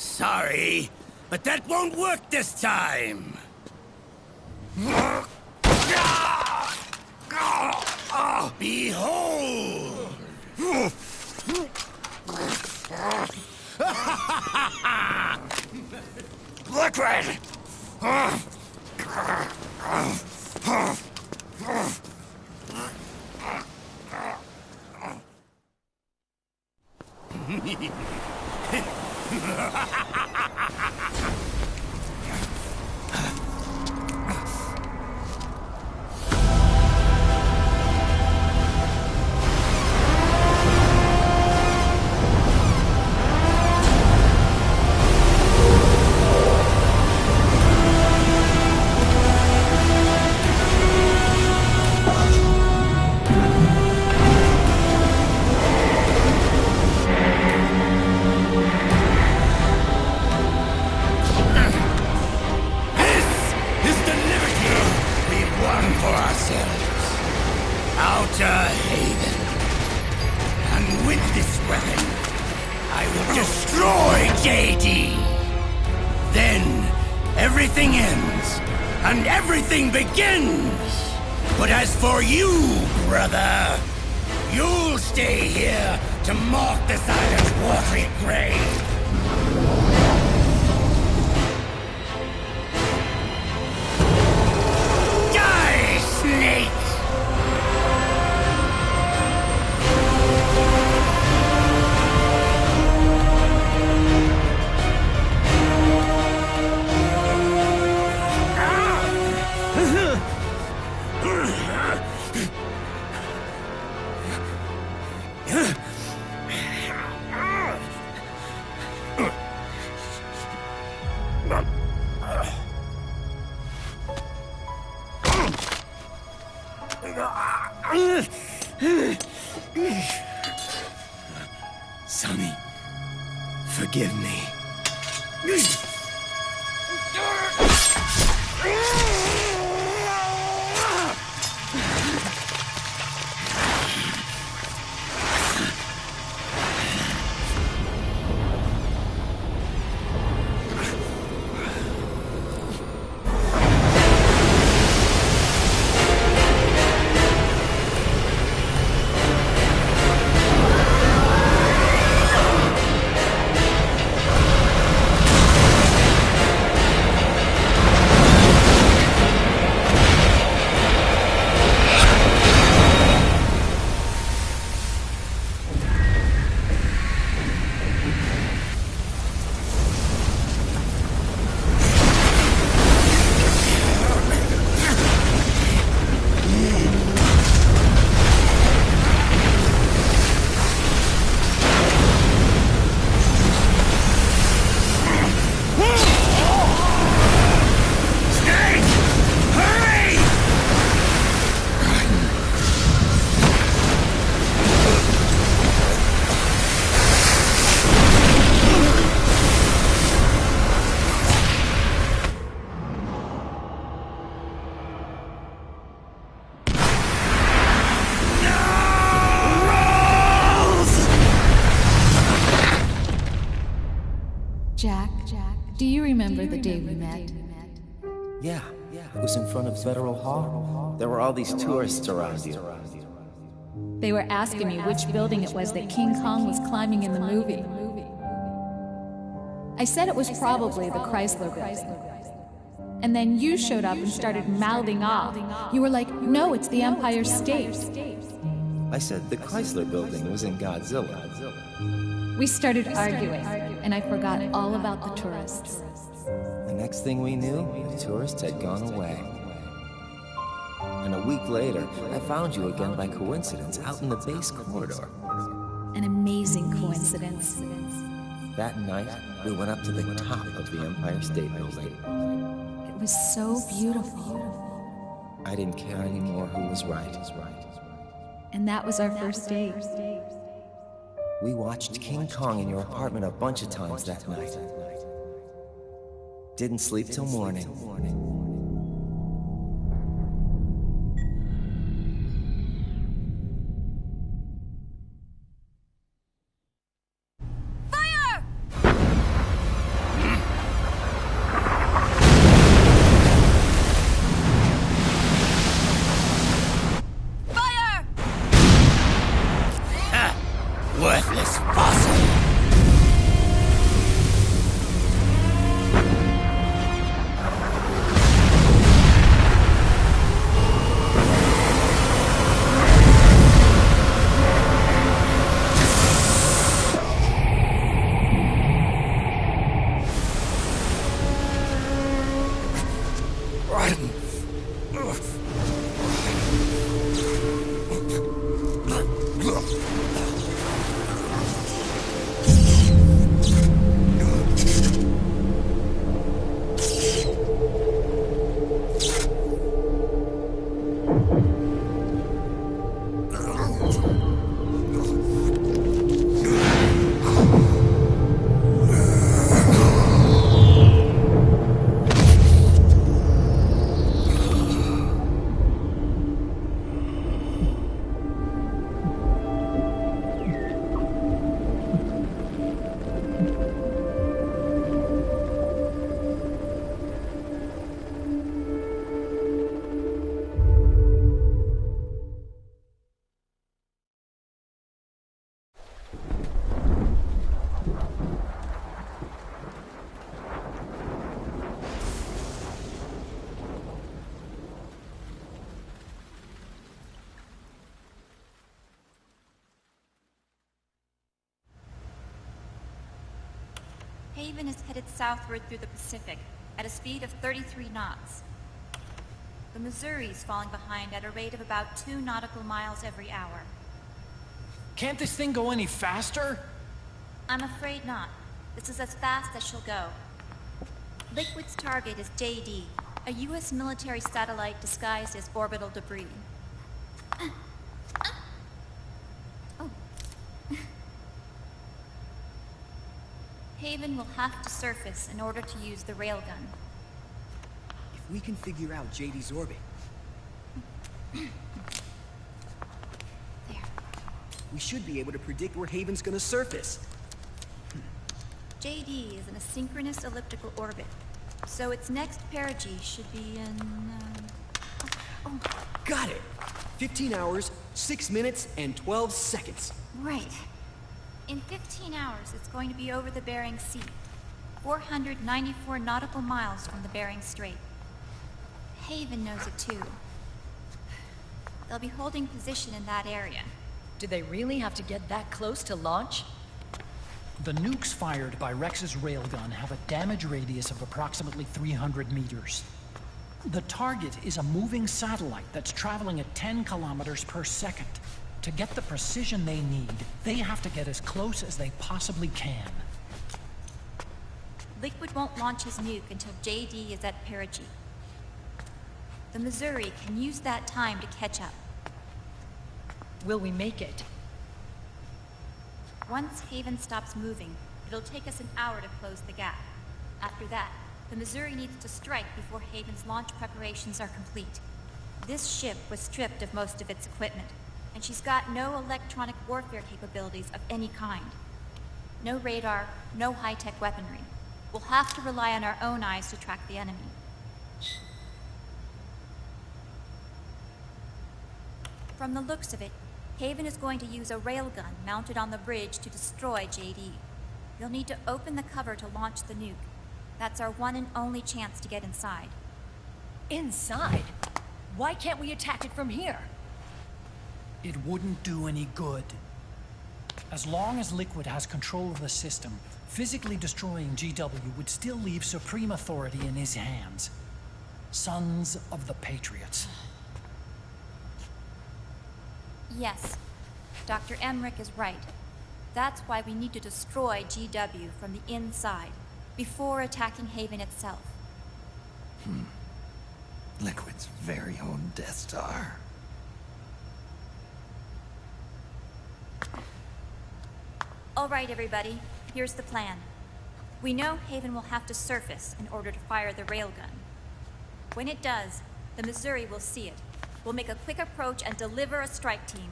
Sorry, but that won't work this time. Behold! Liquid! Everything ends, and everything begins! But as for you, brother, you'll stay here to mark this island's watery grave. Die, snake! Sonny, forgive me. Jack, do you remember the day we met? Yeah, it was in front of Federal Hall. There were all these tourists around you. They were asking me which building it was that King Kong was climbing in the movie. I said it was probably the Chrysler building. And then you showed up and started mouthing off. You were like, no, it's the Empire State. I said the Chrysler building was in Godzilla. We started arguing, and I forgot all about the tourists. The next thing we knew, the tourists had gone away. And a week later, I found you again by coincidence out in the base corridor. An amazing coincidence. That night, we went up to the top of the Empire State Building. It was so beautiful. I didn't care anymore who was right. And that was our first date. We watched King Kong in your apartment a bunch of times that night. Didn't sleep till morning. Fire! Worthless fossil! Haven is headed southward through the Pacific at a speed of 33 knots. The Missouri's falling behind at a rate of about 2 nautical miles every hour. Can't this thing go any faster? I'm afraid not. This is as fast as she'll go. Liquid's target is JD, a U.S. military satellite disguised as orbital debris. Haven will have to surface in order to use the railgun. If we can figure out JD's orbit... There. we should be able to predict where Haven's gonna surface. JD is in a synchronous elliptical orbit, so its next perigee should be in... Got it! 15 hours, 6 minutes, and 12 seconds. Right. In 15 hours, it's going to be over the Bering Sea, 494 nautical miles from the Bering Strait. Haven knows it too. They'll be holding position in that area. Do they really have to get that close to launch? The nukes fired by Rex's railgun have a damage radius of approximately 300 meters. The target is a moving satellite that's traveling at 10 kilometers per second. To get the precision they need, they have to get as close as they possibly can. Liquid won't launch his nuke until JD is at perigee. The Missouri can use that time to catch up. Will we make it? Once Haven stops moving, it'll take us an hour to close the gap. After that, the Missouri needs to strike before Haven's launch preparations are complete. This ship was stripped of most of its equipment, and she's got no electronic warfare capabilities of any kind. No radar, no high-tech weaponry. We'll have to rely on our own eyes to track the enemy. From the looks of it, Haven is going to use a railgun mounted on the bridge to destroy JD. You'll need to open the cover to launch the nuke. That's our one and only chance to get inside. Inside? Why can't we attack it from here? It wouldn't do any good. As long as Liquid has control of the system, physically destroying GW would still leave supreme authority in his hands. Sons of the Patriots. Yes, Dr. Emmerich is right. That's why we need to destroy GW from the inside, before attacking Haven itself. Liquid's very own Death Star. All right, everybody, here's the plan. We know Haven will have to surface in order to fire the railgun. When it does, the Missouri will see it. We'll make a quick approach and deliver a strike team.